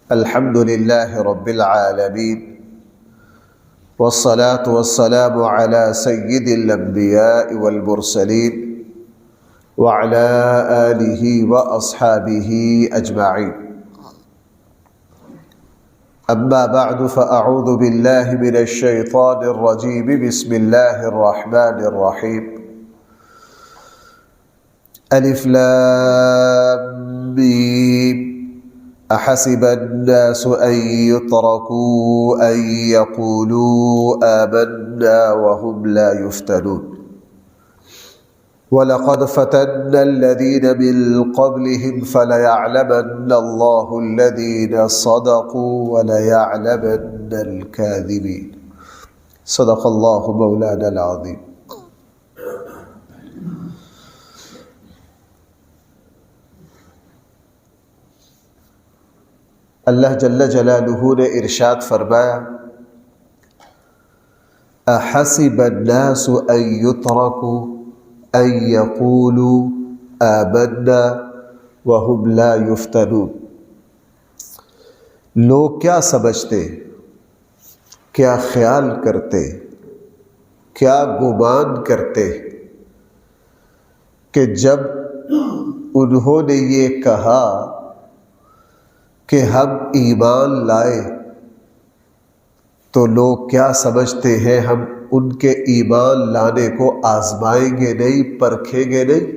الحمد لله رب العالمين والصلاة والسلام على سيد الأنبياء والمرسلين وعلى آله وأصحابه أجمعين. أما بعد فأعوذ بالله من الشيطان الرجيم. بسم الله الرحمن الرحيم. ألف لام ميم. أحسب الناس أن يتركوا أن يقولوا آمنا وهم لا يفتنون. ولقد فتنا الذين من قبلهم فليعلمن الله الذين صدقوا وليعلمن الكاذبين. صدق الله مولانا العظيم. اللہ جل جلالہ نے ارشاد فرمایا، احسب الناس ان يتركوا ان يقولوا آمنا وهم لا يفتنون. لوگ کیا سمجھتے، کیا خیال کرتے، کیا گمان کرتے کہ جب انہوں نے یہ کہا کہ ہم ایمان لائے تو لوگ کیا سمجھتے ہیں ہم ان کے ایمان لانے کو آزمائیں گے نہیں، پرکھیں گے نہیں.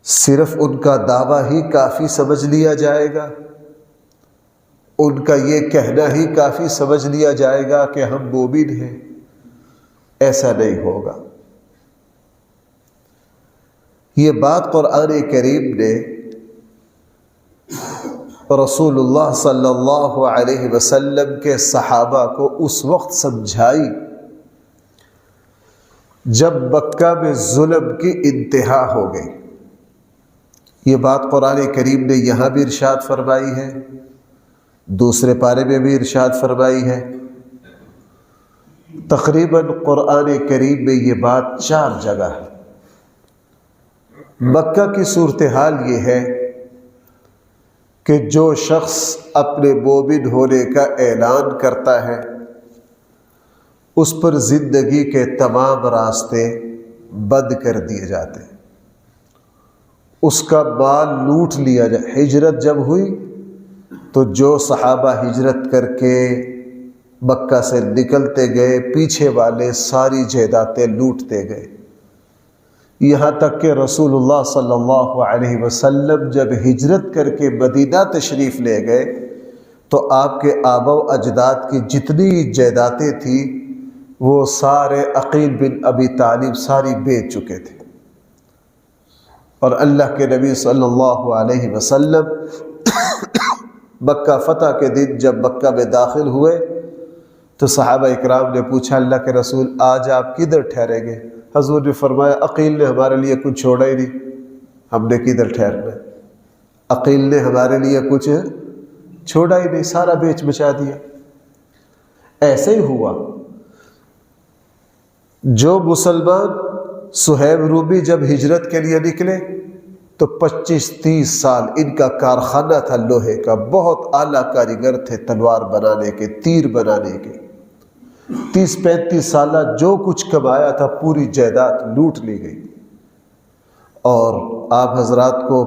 صرف ان کا دعویٰ ہی کافی سمجھ لیا جائے گا، ان کا یہ کہنا ہی کافی سمجھ لیا جائے گا کہ ہم مومن ہیں. ایسا نہیں ہوگا. یہ بات قرآن کریم نے رسول اللہ صلی اللہ علیہ وسلم کے صحابہ کو اس وقت سمجھائی جب مکہ میں ظلم کی انتہا ہو گئی. یہ بات قرآن کریم نے یہاں بھی ارشاد فرمائی ہے، دوسرے پارے میں بھی ارشاد فرمائی ہے. تقریباً قرآن کریم میں یہ بات 4 جگہ ہے. مکہ کی صورتحال یہ ہے کہ جو شخص اپنے مومن ہونے کا اعلان کرتا ہے اس پر زندگی کے تمام راستے بند کر دیے جاتے ہیں، اس کا مال لوٹ لیا جائے. ہجرت جب ہوئی تو جو صحابہ ہجرت کر کے مکہ سے نکلتے گئے، پیچھے والے ساری جائیدادیں لوٹتے گئے. یہاں تک کہ رسول اللہ صلی اللہ علیہ وسلم جب ہجرت کر کے مدینہ تشریف لے گئے تو آپ کے آبا و اجداد کی جتنی جائیدادیں تھیں وہ سارے عقیل بن ابی طالب ساری بیچ چکے تھے. اور اللہ کے نبی صلی اللہ علیہ وسلم مکہ فتح کے دن جب مکہ میں داخل ہوئے تو صحابہ اکرام نے پوچھا، اللہ کے رسول آج آپ کدھر ٹھہریں گے؟ حضور نے فرمایا، عقیل نے ہمارے لیے کچھ چھوڑا ہی نہیں، ہم نے کدھر ٹھہرنا؟ عقیل نے ہمارے لیے کچھ چھوڑا ہی نہیں، سارا بیچ بچا دیا. ایسے ہی ہوا. جو مسلمان صہیب رومی جب ہجرت کے لیے نکلے تو 25-30 سال ان کا کارخانہ تھا لوہے کا، بہت اعلیٰ کاریگر تھے تلوار بنانے کے، تیر بنانے کے. 30-35 سالہ جو کچھ کمایا تھا پوری جائیداد لوٹ لی گئی. اور آپ حضرات کو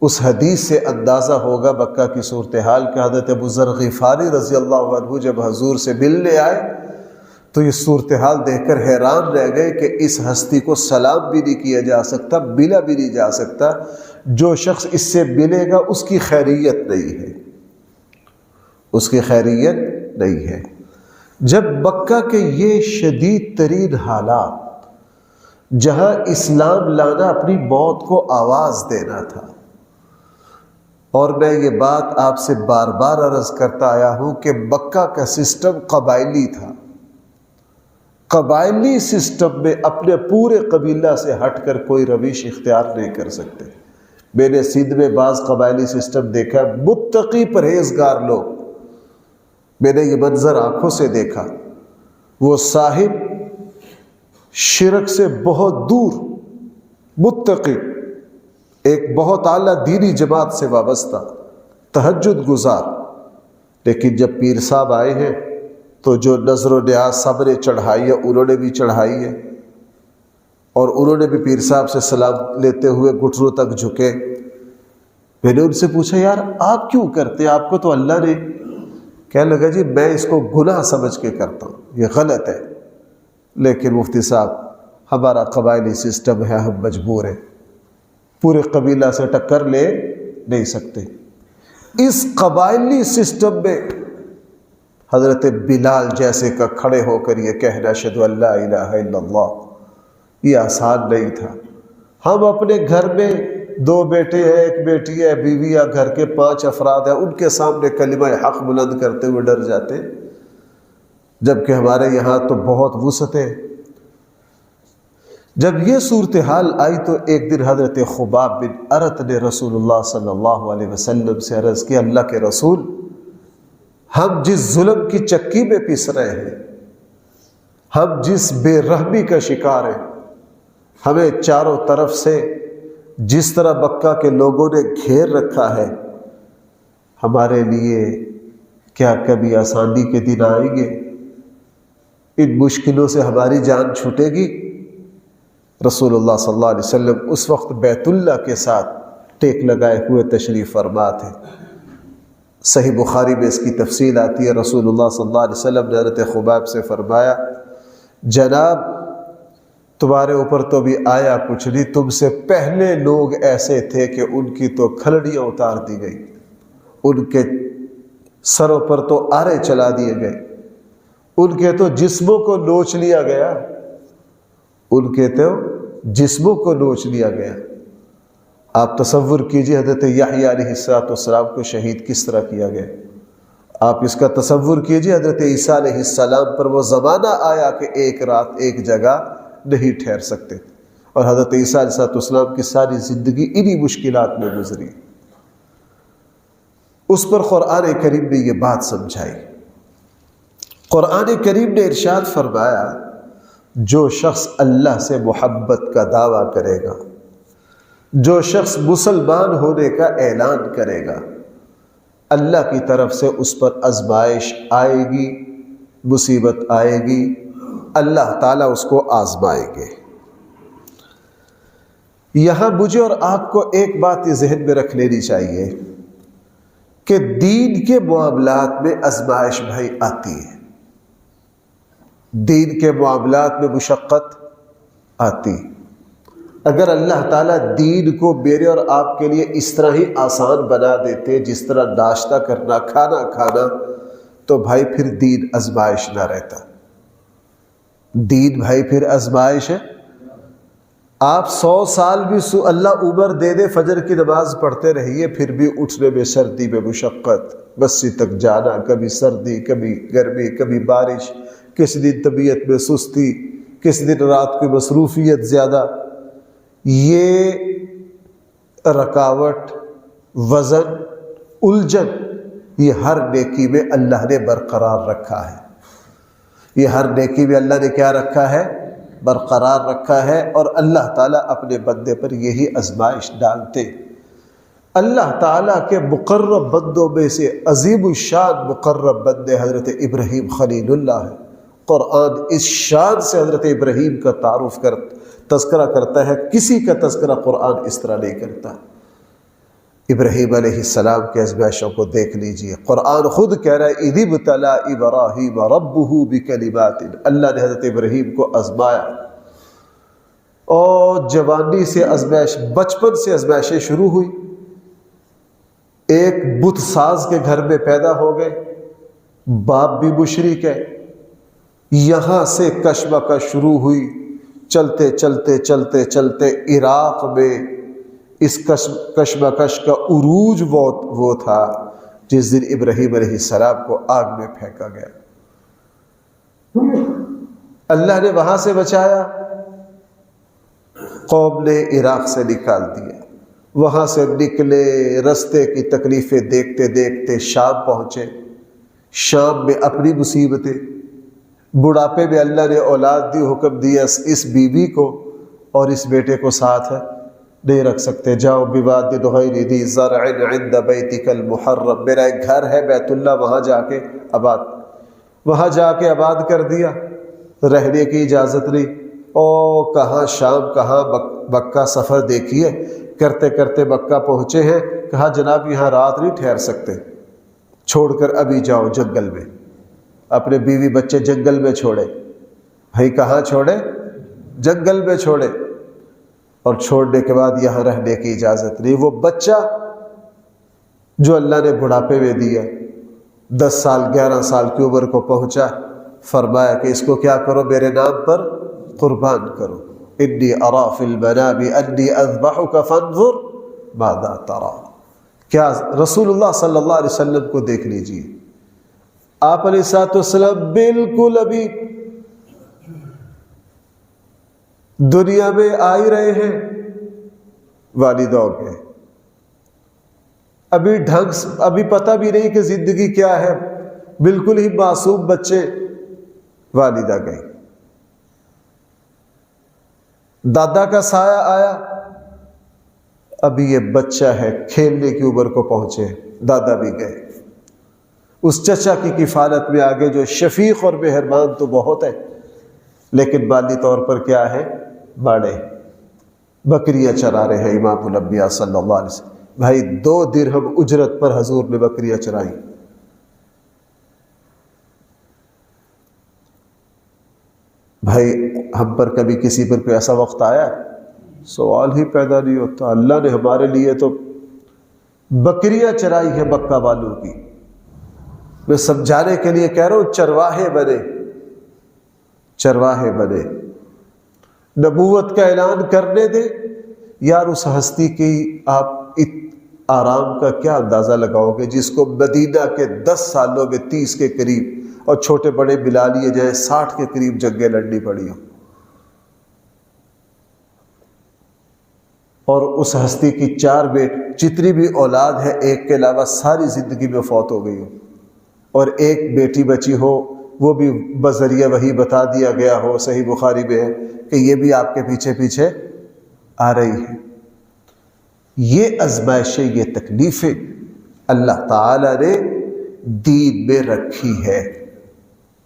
اس حدیث سے اندازہ ہوگا مکہ کی صورتحال کہ حضرت ابو ذر غفاری رضی اللہ عنہ جب حضور سے ملنے آئے تو یہ صورتحال دیکھ کر حیران رہ گئے کہ اس ہستی کو سلام بھی نہیں کیا جا سکتا، ملا بھی نہیں جا سکتا. جو شخص اس سے ملے گا اس کی خیریت نہیں ہے، اس کی خیریت نہیں ہے. جب مکہ کے یہ شدید ترین حالات، جہاں اسلام لانا اپنی موت کو آواز دینا تھا، اور میں یہ بات آپ سے بار بار عرض کرتا آیا ہوں کہ مکہ کا سسٹم قبائلی تھا. قبائلی سسٹم میں اپنے پورے قبیلہ سے ہٹ کر کوئی روش اختیار نہیں کر سکتے. میں نے سندھ میں بعض قبائلی سسٹم دیکھا، متقی پرہیزگار لوگ، میں نے یہ منظر آنکھوں سے دیکھا. وہ صاحب شرک سے بہت دور، متقی، ایک بہت اعلیٰ دینی جماعت سے وابستہ، تہجد گزار، لیکن جب پیر صاحب آئے ہیں تو جو نظر و نیاز سب نے چڑھائی ہے انہوں نے بھی چڑھائی ہے، اور انہوں نے بھی پیر صاحب سے سلام لیتے ہوئے گھٹنوں تک جھکے۔ میں نے ان سے پوچھا یار آپ کیوں کرتے ہیں، آپ کو تو اللہ نے، کہنے لگا جی میں اس کو گناہ سمجھ کے کرتا ہوں، یہ غلط ہے، لیکن مفتی صاحب ہمارا قبائلی سسٹم ہے، ہم مجبور ہیں، پورے قبیلہ سے ٹکر لے نہیں سکتے۔ اس قبائلی سسٹم میں حضرت بلال جیسے کا کھڑے ہو کر یہ کہنا اشہد ان لا الہ الا اللہ، یہ آسان نہیں تھا۔ ہم اپنے گھر میں 2 بیٹے ہیں، 1 بیٹی ہے، بیوی یا گھر کے 5 افراد ہیں، ان کے سامنے کلمہ حق بلند کرتے ہوئے ڈر جاتے، جبکہ ہمارے یہاں تو بہت وسعت ہے۔ جب یہ صورتحال آئی تو ایک دن حضرت خباب بن ارت نے رسول اللہ صلی اللہ علیہ وسلم سے عرض کی، اللہ کے رسول، ہم جس ظلم کی چکی میں پس رہے ہیں، ہم جس بے رحمی کا شکار ہیں، ہمیں چاروں طرف سے جس طرح مکہ کے لوگوں نے گھیر رکھا ہے، ہمارے لیے کیا کبھی آسانی کے دن آئیں گے؟ ان مشکلوں سے ہماری جان چھوٹے گی؟ رسول اللہ صلی اللہ علیہ وسلم اس وقت بیت اللہ کے ساتھ ٹیک لگائے ہوئے تشریف فرما تھے۔ صحیح بخاری میں اس کی تفصیل آتی ہے، رسول اللہ صلی اللہ علیہ وسلم نے حضرت خباب سے فرمایا، جناب تمہارے اوپر تو بھی آیا کچھ نہیں، تم سے پہلے لوگ ایسے تھے کہ ان کی تو کھلڑیاں اتار دی گئی، ان کے سروں پر تو آرے چلا دیے گئے، ان کے تو جسموں کو نوچ لیا گیا، ان کے تو جسموں کو نوچ لیا گیا۔ آپ تصور کیجئے حضرت یحییٰ علیہ السلام کو شہید کس طرح کیا گیا۔ آپ اس کا تصور کیجئے حضرت عیسیٰ علیہ السلام پر وہ زمانہ آیا کہ ایک رات ایک جگہ نہیں ٹھہر سکتے، اور حضرت عیسیٰ علیہ السلام کی ساری زندگی انہی مشکلات میں گزری۔ اس پر قرآن کریم نے یہ بات سمجھائی۔ قرآن کریم نے ارشاد فرمایا، جو شخص اللہ سے محبت کا دعویٰ کرے گا، جو شخص مسلمان ہونے کا اعلان کرے گا، اللہ کی طرف سے اس پر آزمائش آئے گی، مصیبت آئے گی، اللہ تعالیٰ اس کو آزمائیں گے۔ یہاں مجھے اور آپ کو ایک بات یہ ذہن میں رکھ لینی چاہیے کہ دین کے معاملات میں آزمائش بھائی آتی ہے، دین کے معاملات میں مشقت آتی۔ اگر اللہ تعالیٰ دین کو میرے اور آپ کے لیے اس طرح ہی آسان بنا دیتے جس طرح ناشتہ کرنا، کھانا کھانا، تو بھائی پھر دین آزمائش نہ رہتا۔ دین بھائی پھر آزمائش ہے۔ آپ 100 سال بھی اللہ عمر دے دے فجر کی نماز پڑھتے رہیے، پھر بھی اٹھنے میں سردی میں مشقت، مسجد تک جانا، کبھی سردی، کبھی گرمی، کبھی بارش، کسی دن طبیعت میں سستی، کسی دن رات کی مصروفیت زیادہ۔ یہ رکاوٹ، وزن، الجھن، یہ ہر نیکی میں اللہ نے برقرار رکھا ہے۔ یہ ہر نیکی میں اللہ نے کیا رکھا ہے؟ برقرار رکھا ہے، اور اللہ تعالیٰ اپنے بندے پر یہی آزمائش ڈالتے۔ اللہ تعالیٰ کے مقرب بندوں میں سے عظیم الشان مقرب بندے حضرت ابراہیم خلیل اللہ ہے۔ قرآن اس شان سے حضرت ابراہیم کا تذکرہ کرتا ہے، کسی کا تذکرہ قرآن اس طرح نہیں کرتا۔ ابراہیم علیہ السلام کے آزمائشوں کو دیکھ لیجئے، قرآن خود کہہ رہا ہے اِذِ ابْتَلَىٰ إِبْرَاهِيمَ رَبُّهُ بِكَلِمَاتٍ، اللہ نے حضرت ابراہیم کو آزمایا، اور جوانی سے آزمائش، بچپن سے آزمائشیں شروع ہوئی۔ ایک بت ساز کے گھر میں پیدا ہو گئے، باپ بھی مشرک ہے، یہاں سے کشمکش شروع ہوئی، چلتے چلتے چلتے چلتے عراق میں اس کشمکش کا عروج وہ تھا جس دن ابراہیم علیہ السلام کو آگ میں پھینکا گیا۔ اللہ نے وہاں سے بچایا، قوم نے عراق سے نکال دیا، وہاں سے نکلے، رستے کی تکلیفیں دیکھتے دیکھتے شام پہنچے۔ شام میں اپنی مصیبتیں، بڑھاپے میں اللہ نے اولاد دی، حکم دیا اس بیوی کو اور اس بیٹے کو ساتھ ہے، نہیں رکھ سکتے، جاؤ بواد غیر ذی زرع عند بیتک المحرم، میرا ایک گھر ہے بیت اللہ، وہاں جا کے آباد کر دیا، رہنے کی اجازت نہیں۔ او کہاں شام، کہاں مکہ سفر دیکھیے، کرتے کرتے مکہ پہنچے ہیں، کہا جناب یہاں رات نہیں ٹھہر سکتے، چھوڑ کر ابھی جاؤ جنگل میں، اپنے بیوی بچے جنگل میں چھوڑے۔ بھائی کہاں چھوڑے؟ جنگل میں چھوڑے، اور چھوڑنے کے بعد یہاں رہنے کی اجازت نہیں۔ وہ بچہ جو اللہ نے بڑھاپے میں دیا، 10 سال 11 سال کی عمر کو پہنچا، فرمایا کہ اس کو کیا کرو، میرے نام پر قربان کرو۔ انی ارا فی المنام انی اذبحک فانظر ماذا تری۔ کیا رسول اللہ صلی اللہ علیہ وسلم کو دیکھ لیجئے، آپ علیہ الصلوۃ والسلام بالکل ابھی دنیا میں آ ہی رہے ہیں، والد ہو گئے، ابھی پتہ بھی نہیں کہ زندگی کیا ہے، بالکل ہی معصوم بچے، والدہ گئی، دادا کا سایہ آیا، ابھی یہ بچہ ہے، کھیلنے کی عمر کو پہنچے، دادا بھی گئے، اس چچا کی کفالت میں آگے جو شفیق اور مہربان تو بہت ہے، لیکن مالی طور پر کیا ہے، باڑے، بکریاں چرا رہے ہیں امام الانبیاء صلی اللہ علیہ وسلم۔ بھائی 2 درہم اجرت پر حضور نے بکریاں چرائیں۔ بھائی ہم پر کبھی کسی پر کوئی ایسا وقت آیا؟ سوال ہی پیدا نہیں ہوتا۔ اللہ نے ہمارے لیے تو بکریاں چرائی ہے مکہ والوں کی۔ میں سمجھانے کے لیے کہہ رہا ہوں، چرواہے بنے، نبوت کا اعلان کرنے دے۔ یار اس ہستی کی آپ آرام کا کیا اندازہ لگاؤ گے جس کو مدینہ کے 10 سالوں میں 30 کے قریب، اور چھوٹے بڑے ملا لیے جائیں 60 کے قریب جنگیں لڑنی پڑی ہوں، اور اس ہستی کی 4 جتنی بھی اولاد ہے ایک کے علاوہ ساری زندگی میں فوت ہو گئی ہو، اور ایک بیٹی بچی ہو، وہ بھی بذریعہ وحی بتا دیا گیا ہو، صحیح بخاری میں ہے کہ یہ بھی آپ کے پیچھے پیچھے آ رہی ہے۔ یہ آزمائشیں، یہ تکلیفیں اللہ تعالیٰ نے دین میں رکھی ہے۔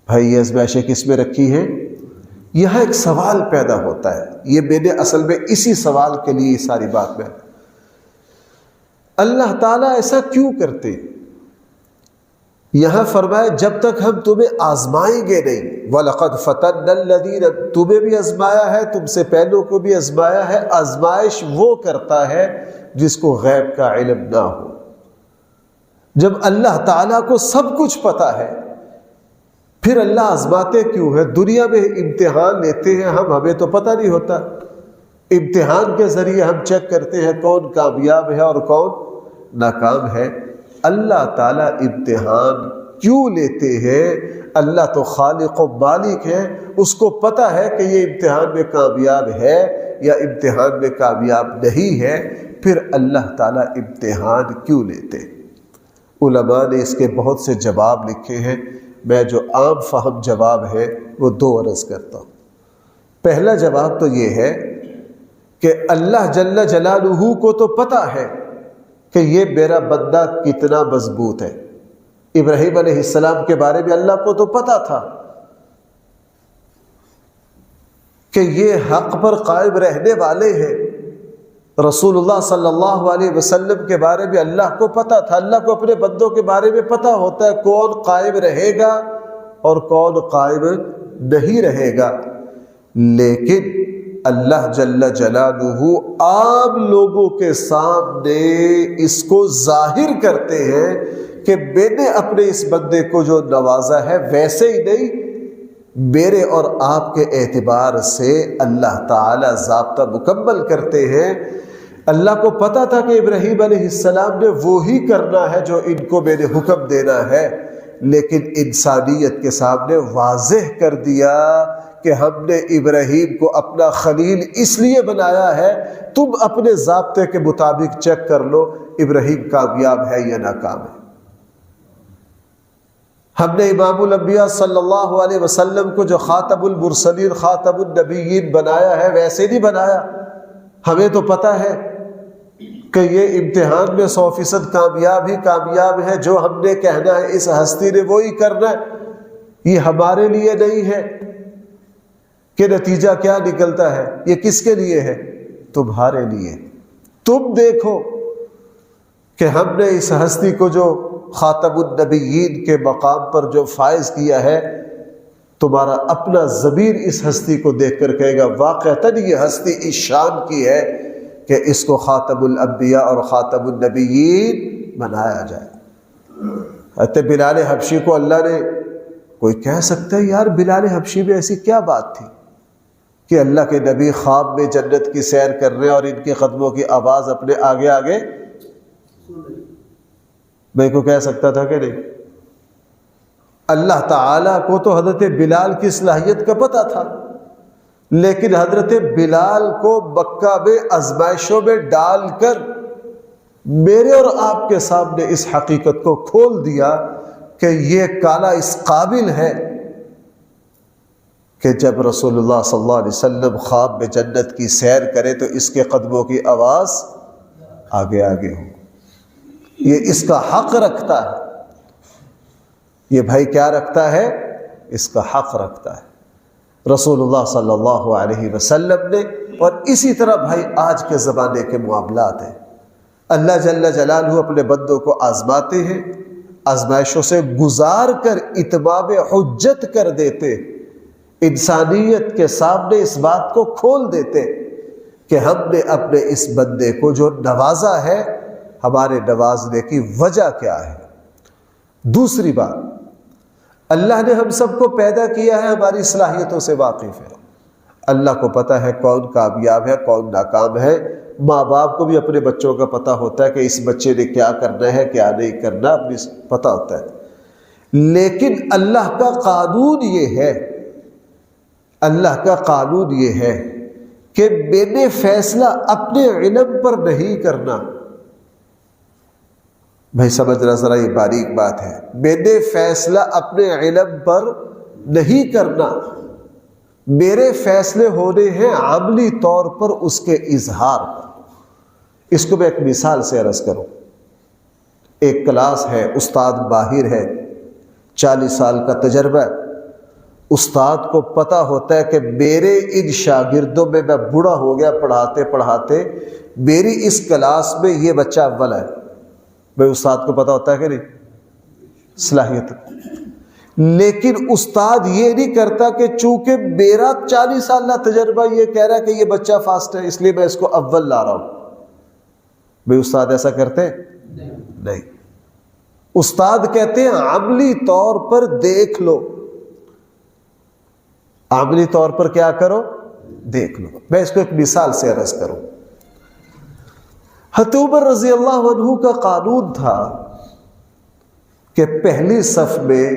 بھائی یہ آزمائشیں کس میں رکھی ہیں؟ یہاں ایک سوال پیدا ہوتا ہے، یہ میں نے اصل میں اسی سوال کے لیے یہ ساری بات میں، اللہ تعالیٰ ایسا کیوں کرتے؟ یہاں فرمایا جب تک ہم تمہیں آزمائیں گے نہیں، وَلَقَدْ فَتَنَّا الَّذِينَ، تمہیں بھی آزمایا ہے، تم سے پہلوں کو بھی آزمایا ہے۔ آزمائش وہ کرتا ہے جس کو غیب کا علم نہ ہو۔ جب اللہ تعالیٰ کو سب کچھ پتا ہے، پھر اللہ آزماتے کیوں ہے؟ دنیا میں امتحان لیتے ہیں ہمیں تو پتہ نہیں ہوتا، امتحان کے ذریعے ہم چیک کرتے ہیں کون کامیاب ہے اور کون ناکام ہے۔ اللہ تعالیٰ امتحان کیوں لیتے ہیں؟ اللہ تو خالق و مالک ہے، اس کو پتہ ہے کہ یہ امتحان میں کامیاب ہے یا امتحان میں کامیاب نہیں ہے، پھر اللہ تعالیٰ امتحان کیوں لیتے؟ علماء نے اس کے بہت سے جواب لکھے ہیں، میں جو عام فہم جواب ہے وہ 2 عرض کرتا ہوں۔ پہلا جواب تو یہ ہے کہ اللہ جل جلالہ کو تو پتہ ہے کہ یہ میرا بندہ کتنا مضبوط ہے۔ ابراہیم علیہ السلام کے بارے میں اللہ کو تو پتہ تھا کہ یہ حق پر قائم رہنے والے ہیں۔ رسول اللہ صلی اللہ علیہ وسلم کے بارے میں اللہ کو پتہ تھا۔ اللہ کو اپنے بندوں کے بارے میں پتہ ہوتا ہے کون قائم رہے گا اور کون قائم نہیں رہے گا، لیکن اللہ جل جلالہ عام لوگوں کے سامنے اس کو ظاہر کرتے ہیں کہ میں نے اپنے اس بندے کو جو نوازا ہے ویسے ہی نہیں، میرے اور آپ کے اعتبار سے اللہ تعالی ضابطہ مکمل کرتے ہیں۔ اللہ کو پتا تھا کہ ابراہیم علیہ السلام نے وہی کرنا ہے جو ان کو میں نے حکم دینا ہے، لیکن انسانیت کے سامنے واضح کر دیا کہ ہم نے ابراہیم کو اپنا خلیل اس لیے بنایا ہے، تم اپنے ضابطے کے مطابق چیک کر لو ابراہیم کامیاب ہے یا ناکام ہے۔ ہم نے امام الانبیاء صلی اللہ علیہ وسلم کو جو خاتم المرسلین خاتم النبیین بنایا ہے ویسے نہیں بنایا، ہمیں تو پتہ ہے کہ یہ امتحان میں 100% کامیاب ہی کامیاب ہے، جو ہم نے کہنا ہے اس ہستی نے وہی کرنا ہے، یہ ہمارے لیے نہیں ہے کہ نتیجہ کیا نکلتا ہے، یہ کس کے لیے ہے؟ تمہارے لیے۔ تم دیکھو کہ ہم نے اس ہستی کو جو خاتم النبیین کے مقام پر جو فائز کیا ہے، تمہارا اپنا ضمیر اس ہستی کو دیکھ کر کہے گا واقعتاً یہ ہستی اس شان کی ہے کہ اس کو خاتم الانبیاء اور خاتم النبیین بنایا جائے۔ حضرت بلال حبشی کو اللہ نے، کوئی کہہ سکتا ہے یار بلال حبشی میں ایسی کیا بات تھی کہ اللہ کے نبی خواب میں جنت کی سیر کر رہے ہیں اور ان کے قدموں کی آواز اپنے آگے آگے، میں کو کہہ سکتا تھا کہ نہیں؟ اللہ تعالیٰ کو تو حضرت بلال کی صلاحیت کا پتہ تھا، لیکن حضرت بلال کو مکہ میں آزمائشوں میں ڈال کر میرے اور آپ کے سامنے اس حقیقت کو کھول دیا کہ یہ کالا اس قابل ہے کہ جب رسول اللہ صلی اللہ علیہ وسلم خواب میں جنت کی سیر کرے تو اس کے قدموں کی آواز آگے آگے ہو۔ یہ اس کا حق رکھتا ہے، یہ بھائی کیا رکھتا ہے؟ اس کا حق رکھتا ہے رسول اللہ صلی اللہ علیہ وسلم نے۔ اور اسی طرح بھائی آج کے زمانے کے معاملات ہیں، اللہ جل جلالہ اپنے بندوں کو آزماتے ہیں، آزمائشوں سے گزار کر اتمام حجت کر دیتے، انسانیت کے سامنے اس بات کو کھول دیتے کہ ہم نے اپنے اس بندے کو جو نوازا ہے، ہمارے نوازنے کی وجہ کیا ہے۔ دوسری بات، اللہ نے ہم سب کو پیدا کیا ہے، ہماری صلاحیتوں سے واقف ہے، اللہ کو پتہ ہے کون کامیاب ہے کون ناکام ہے۔ ماں باپ کو بھی اپنے بچوں کا پتہ ہوتا ہے کہ اس بچے نے کیا کرنا ہے کیا نہیں کرنا، اپنی پتہ ہوتا ہے۔ لیکن اللہ کا قانون یہ ہے، اللہ کا قانون یہ ہے کہ میں نے فیصلہ اپنے علم پر نہیں کرنا۔ بھائی سمجھنا ذرا، یہ باریک بات ہے، میں نے فیصلہ اپنے علم پر نہیں کرنا، میرے فیصلے ہونے ہیں عملی طور پر اس کے اظہار پر۔ اس کو میں ایک مثال سے عرض کروں۔ ایک کلاس ہے، استاد ماہر ہے، 40 سال کا تجربہ ہے، استاد کو پتہ ہوتا ہے کہ میرے ان شاگردوں میں بوڑھا ہو گیا پڑھاتے پڑھاتے، میری اس کلاس میں یہ بچہ اول ہے۔ بھائی استاد کو پتہ ہوتا ہے کہ نہیں صلاحیت، لیکن استاد یہ نہیں کرتا کہ چونکہ میرا 40 سالہ تجربہ یہ کہہ رہا ہے کہ یہ بچہ فاسٹ ہے اس لیے میں اس کو اول لا رہا ہوں۔ بھائی استاد ایسا کرتے نہیں، استاد کہتے ہیں عملی طور پر دیکھ لو، عملی طور پر کیا کرو؟ دیکھ لو۔ میں اس کو ایک مثال سے عرض کروں۔ حضرت عمر رضی اللہ عنہ کا قانون تھا کہ پہلی صف میں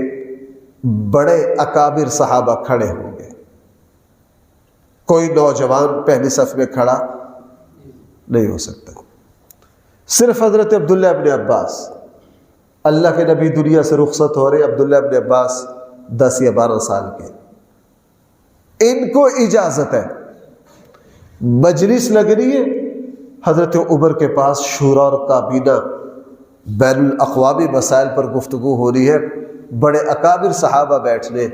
بڑے اکابر صحابہ کھڑے ہوں گے، کوئی نوجوان پہلی صف میں کھڑا نہیں ہو سکتا، صرف حضرت عبداللہ ابن عباس، اللہ کے نبی دنیا سے رخصت ہو رہے، عبداللہ ابن عباس 10 یا 12 سال کے، ان کو اجازت ہے، مجلس لگ رہی ہے، حضرت عمر کے پاس شورا اور کابینہ بین الاقوامی مسائل پر گفتگو ہو رہی ہے، بڑے اکابر صحابہ بیٹھنے،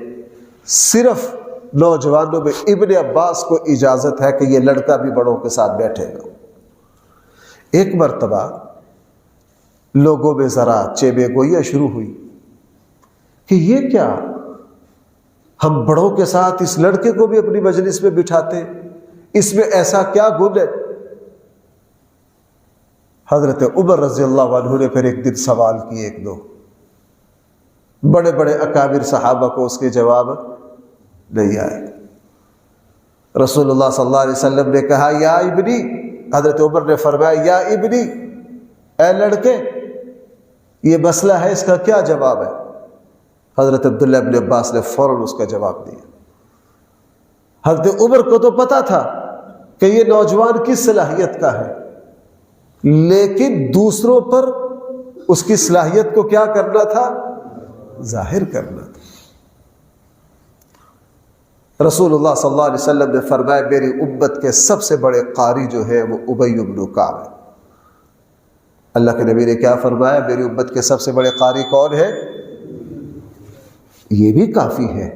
صرف نوجوانوں میں ابن عباس کو اجازت ہے کہ یہ لڑکا بھی بڑوں کے ساتھ بیٹھے گا۔ ایک مرتبہ لوگوں میں ذرا چیبے گوئیاں شروع ہوئی کہ یہ کیا، ہم بڑوں کے ساتھ اس لڑکے کو بھی اپنی مجلس میں بٹھاتے، اس میں ایسا کیا گن ہے؟ حضرت عمر رضی اللہ عنہ نے پھر ایک دن سوال کیے، ایک دو بڑے بڑے اکابر صحابہ کو اس کے جواب نہیں آئے۔ رسول اللہ صلی اللہ علیہ وسلم نے کہا یا ابنی، حضرت عمر نے فرمایا یا ابنی، اے لڑکے یہ مسئلہ ہے، اس کا کیا جواب ہے؟ حضرت عبداللہ ابن عباس نے فوراً اس کا جواب دیا۔ حضرت عمر کو تو پتا تھا کہ یہ نوجوان کس صلاحیت کا ہے، لیکن دوسروں پر اس کی صلاحیت کو کیا کرنا تھا؟ ظاہر کرنا تھا۔ رسول اللہ صلی اللہ علیہ وسلم نے فرمایا میری امت کے سب سے بڑے قاری جو ہے وہ ابی بن کعب ہے۔ اللہ کے نبی نے کیا فرمایا؟ میری امت کے سب سے بڑے قاری کون ہے؟ یہ بھی کافی ہے۔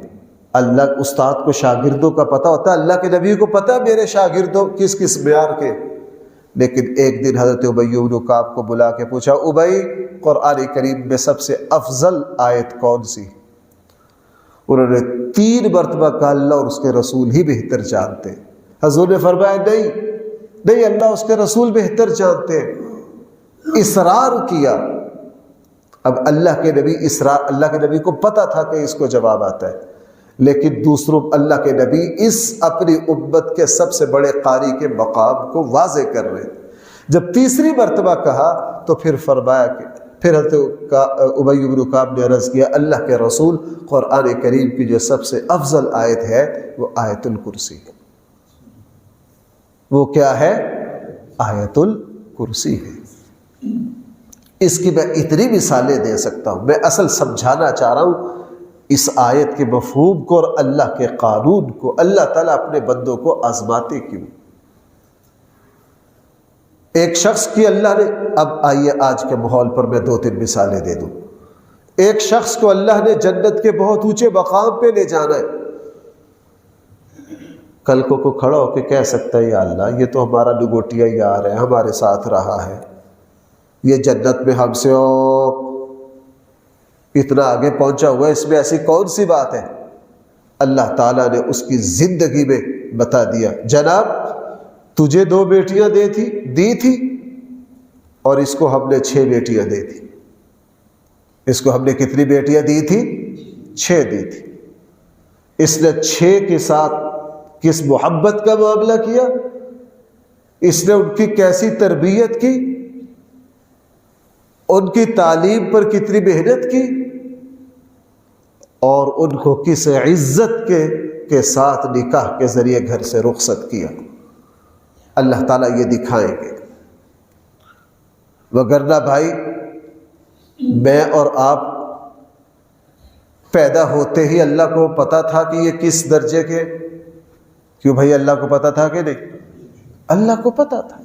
اللہ استاد کو شاگردوں کا پتہ ہوتا ہے، اللہ کے نبی کو پتہ ہے میرے شاگردوں کس کس معیار کے۔ لیکن ایک دن حضرت ابی بن کعب کو بلا کے پوچھا، ابی قرآن کریم میں سب سے افضل آیت کون سی؟ انہوں نے 3 مرتبہ کہا اللہ اور اس کے رسول ہی بہتر جانتے۔ حضور نے فرمایا نہیں اللہ اس کے رسول بہتر جانتے۔ اصرار کیا۔ اب اللہ کے نبی کو پتا تھا کہ اس کو جواب آتا ہے، لیکن دوسروں اللہ کے نبی اس اپنی امت کے سب سے بڑے قاری کے مقام کو واضح کر رہے۔ جب تیسری مرتبہ کہا تو پھر فرمایا کہ پھر حضرت ابی بن کعب نے عرض کیا اللہ کے رسول قرآن کریم کی جو سب سے افضل آیت ہے وہ آیت الکرسی۔ وہ کیا ہے؟ آیت الکرسی ہے۔ اس کی میں اتنی مثالیں دے سکتا ہوں۔ میں اصل سمجھانا چاہ رہا ہوں اس آیت کے مفہوم کو اور اللہ کے قانون کو۔ اللہ تعالیٰ اپنے بندوں کو آزماتے کیوں؟ ایک شخص کی اللہ نے، اب آئیے آج کے ماحول پر میں 2-3 مثالیں دے دوں۔ ایک شخص کو اللہ نے جنت کے بہت اونچے مقام پہ لے جانا ہے۔ کل کو کھڑا ہو کے کہہ سکتا ہے یا اللہ یہ تو ہمارا لگوٹیا یار ہے، ہمارے ساتھ رہا ہے، یہ جنت میں ہم سے اتنا آگے پہنچا ہوا ہے، اس میں ایسی کون سی بات ہے؟ اللہ تعالیٰ نے اس کی زندگی میں بتا دیا جناب تجھے 2 بیٹیاں دی تھی اور اس کو ہم نے 6 بیٹیاں دی تھی۔ اس کو ہم نے کتنی بیٹیاں دی تھی؟ 6 دی تھی۔ اس نے 6 کے ساتھ کس محبت کا معاملہ کیا، اس نے ان کی کیسی تربیت کی، ان کی تعلیم پر کتنی محنت کی، اور ان کو کس عزت کے ساتھ نکاح کے ذریعے گھر سے رخصت کیا۔ اللہ تعالیٰ یہ دکھائیں گے۔ وگرنہ بھائی میں اور آپ پیدا ہوتے ہی اللہ کو پتا تھا کہ یہ کس درجے کے، کیوں بھائی اللہ کو پتا تھا کہ نہیں؟ اللہ کو پتا تھا۔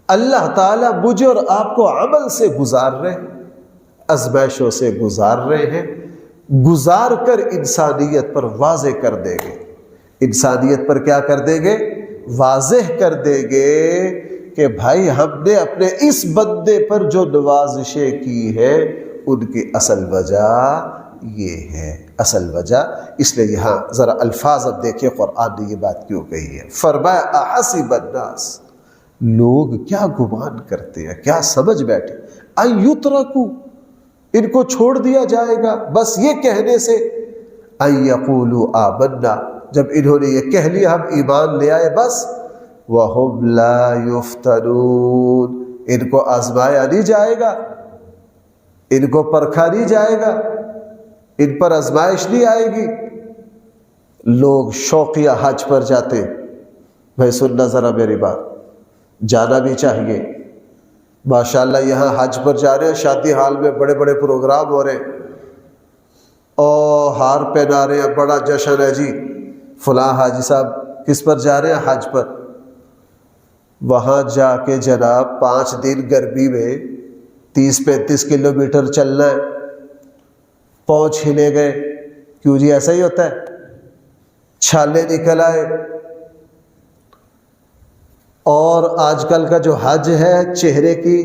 اللہ تعالیٰ مجھے اور آپ کو عمل سے گزار رہے ہیں، آزمائشوں سے گزار رہے ہیں، گزار کر انسانیت پر واضح کر دیں گے۔ انسانیت پر کیا کر دیں گے؟ واضح کر دیں گے کہ بھائی ہم نے اپنے اس بندے پر جو نوازشیں کی ہے ان کی اصل وجہ یہ ہے، اصل وجہ۔ اس لیے یہاں ذرا الفاظ اب دیکھیں قرآن نے یہ بات کیوں کہی ہے۔ فرمایا احسب الناس، لوگ کیا گمان کرتے ہیں، کیا سمجھ بیٹھے، ان یترکوا، ان کو چھوڑ دیا جائے گا بس یہ کہنے سے، ان یقولوا آمنا، جب انہوں نے یہ کہہ لیا ہم ایمان لے آئے بس، وَهُمْ لَا يُفْتَنُونَ، ان کو آزمایا نہیں جائے گا، ان کو پرکھا نہیں جائے گا، ان پر آزمائش نہیں آئے گی۔ لوگ شوقیہ حج پر جاتے، بھائی سننا ذرا میری بات، جانا بھی چاہیے۔ ماشاءاللہ یہاں حج پر جا رہے ہیں، شادی حال میں بڑے بڑے پروگرام ہو رہے ہیں اور ہار پہنا رہے ہیں، بڑا جشن ہے جی، فلاں حاجی صاحب کس پر جا رہے ہیں؟ حج پر۔ وہاں جا کے جناب 5 دن گرمی میں 30-35 کلومیٹر چلنا ہے، پونچھ ہلے گئے، کیوں جی ایسا ہی ہوتا ہے، چھالے نکل آئے۔ اور آج کل کا جو حج ہے چہرے کی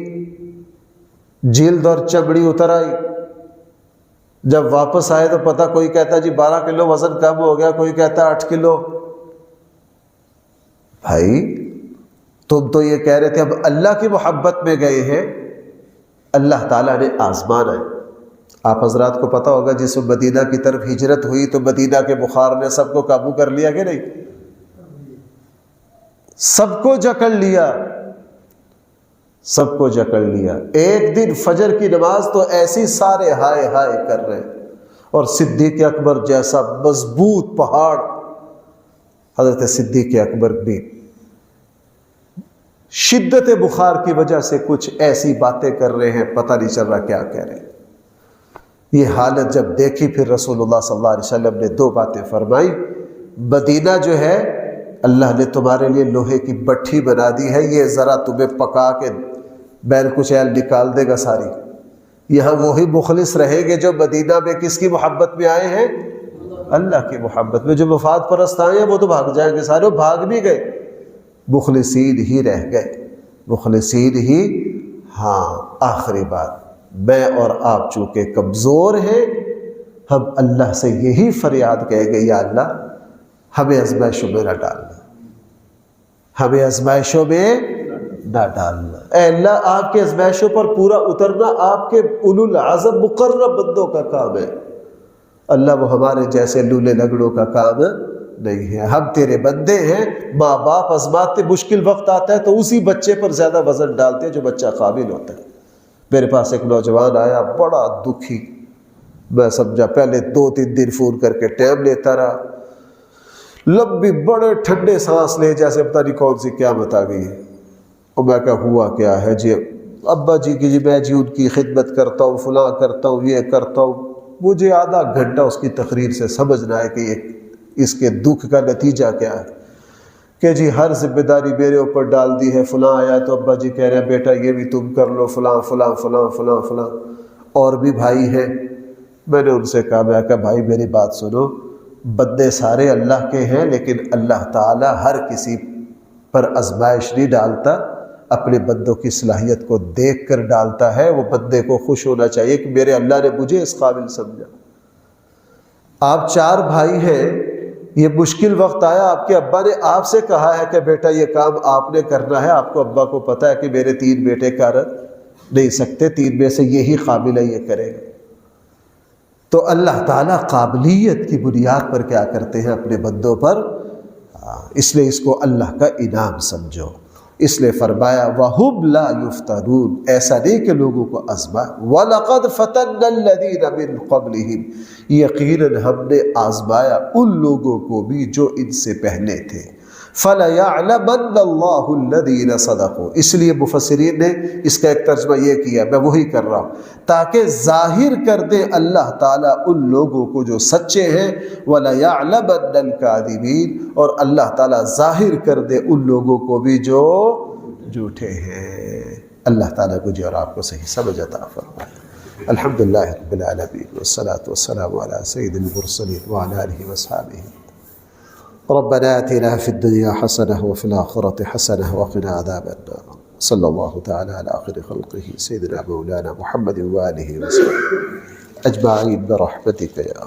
جلد اور چمڑی اتر آئی، جب واپس آئے تو پتہ، کوئی کہتا جی 12 کلو وزن کم ہو گیا، کوئی کہتا 8 کلو۔ بھائی تم تو یہ کہہ رہے تھے اب اللہ کی محبت میں گئے ہیں، اللہ تعالیٰ نے آزمانا ہے۔ آپ حضرات کو پتہ ہوگا جس مدینہ کی طرف ہجرت ہوئی تو مدینہ کے بخار نے سب کو قابو کر لیا کہ نہیں؟ سب کو جکڑ لیا، سب کو جکڑ لیا۔ ایک دن فجر کی نماز تو ایسی سارے ہائے ہائے کر رہے، اور صدیق اکبر جیسا مضبوط پہاڑ، حضرت صدیق اکبر بھی شدت بخار کی وجہ سے کچھ ایسی باتیں کر رہے ہیں، پتہ نہیں چل رہا کیا کہہ رہے ہیں۔ یہ حالت جب دیکھی پھر رسول اللہ صلی اللہ علیہ وسلم نے 2 باتیں فرمائی۔ مدینہ جو ہے اللہ نے تمہارے لیے لوہے کی بٹھی بنا دی ہے، یہ ذرا تمہیں پکا کے بیل کچیل نکال دے گا ساری۔ یہاں وہی مخلص رہیں گے جو مدینہ میں کس کی محبت میں آئے ہیں؟ اللہ کی محبت میں۔ جو مفاد پرست آئے ہیں وہ تو بھاگ جائیں گے سارے، وہ بھاگ بھی گئے، مخلصین ہی رہ گئے، مخلصین ہی۔ ہاں آخری بات، میں اور آپ چونکہ کمزور ہیں، ہم اللہ سے یہی فریاد کہیں گے، یا اللہ ہمیں آزمائشوں میں نہ ڈالنا، ہمیں آزمائشوں میں نہ ڈالنا۔ اے اللہ آپ کے آزمائشوں پر پورا اترنا آپ کے اولو العزم مقرب بندوں کا کام ہے، اللہ وہ ہمارے جیسے لولے لگڑوں کا کام نہیں ہے۔ ہم تیرے بندے ہیں، ماں باپ آزماتے، مشکل وقت آتا ہے تو اسی بچے پر زیادہ وزن ڈالتے ہیں جو بچہ قابل ہوتا ہے۔ میرے پاس ایک نوجوان آیا بڑا دکھی، میں سمجھا پہلے 2-3 دن فون کر کے ٹائم لیتا رہا، لمبی بڑے ٹھنڈے سانس لے جیسے پتہ نہیں کون سی قیامت آ گئی ہے۔ اور میں کہا ہوا کیا ہے؟ جی ابا جی کی، جی میں جی ان کی خدمت کرتا ہوں، فلاں کرتا ہوں، یہ کرتا ہوں۔ مجھے آدھا گھنٹہ اس کی تقریر سے سمجھنا ہے کہ اس کے دکھ کا نتیجہ کیا ہے، کہ جی ہر ذمہ داری میرے اوپر ڈال دی ہے، فلاں آیا تو ابا جی کہہ رہے ہیں بیٹا یہ بھی تم کر لو، فلاں فلاں فلاں فلاں فلاں، اور بھی بھائی ہیں۔ میں نے ان سے کہا، میں کہا بھائی میری بات سنو، بندے سارے اللہ کے ہیں، لیکن اللہ تعالیٰ ہر کسی پر آزمائش نہیں ڈالتا، اپنے بندوں کی صلاحیت کو دیکھ کر ڈالتا ہے۔ وہ بندے کو خوش ہونا چاہیے کہ میرے اللہ نے مجھے اس قابل سمجھا۔ آپ 4 بھائی ہیں، یہ مشکل وقت آیا، آپ کے ابا نے آپ سے کہا ہے کہ بیٹا یہ کام آپ نے کرنا ہے، آپ کو ابا کو پتہ ہے کہ میرے 3 بیٹے کر نہیں سکتے، 3 میں سے یہی قابل ہے، یہ کرے گا۔ تو اللہ تعالیٰ قابلیت کی بنیاد پر کیا کرتے ہیں اپنے بندوں پر، اس لیے اس کو اللہ کا انعام سمجھو۔ اس لیے فرمایا وَهُمْ لَا يُفْتَنُونَ، ایسا نہیں کہ لوگوں کو آزمائے۔ وَلَقَدْ فَتَنَّا الَّذِينَ مِن قَبْلِهِمْ، یقیناً ہم نے آزمایا ان لوگوں کو بھی جو ان سے پہلے تھے۔ فَلَيَعْلَمَنَّ اللَّهُ الَّذِينَ صَدَقُوا، اس لیے مفسرین نے اس کا ایک ترجمہ یہ کیا، میں وہی کر رہا ہوں، تاکہ ظاہر کر دے اللہ تعالیٰ ان لوگوں کو جو سچے ہیں، وَلَيَعْلَمَنَّ الْكَاذِبِينَ، اور اللہ تعالیٰ ظاہر کر دے ان لوگوں کو بھی جو جھوٹے ہیں۔ اللہ تعالیٰ مجھے اور آپ کو صحیح سمجھ عطا فرمائے۔ الحمدللہ رب العالمین، والصلاة والسلام علی سید المرسلین وعلی آلہ وصحبہ۔ ربنا آتنا في الدنيا حسنة وفي الآخرة حسنة وقنا عذاب النار، صلى الله تعالى على آخر خلقه سيدنا مولانا محمد وآله وسلم أجمعين برحمتك يا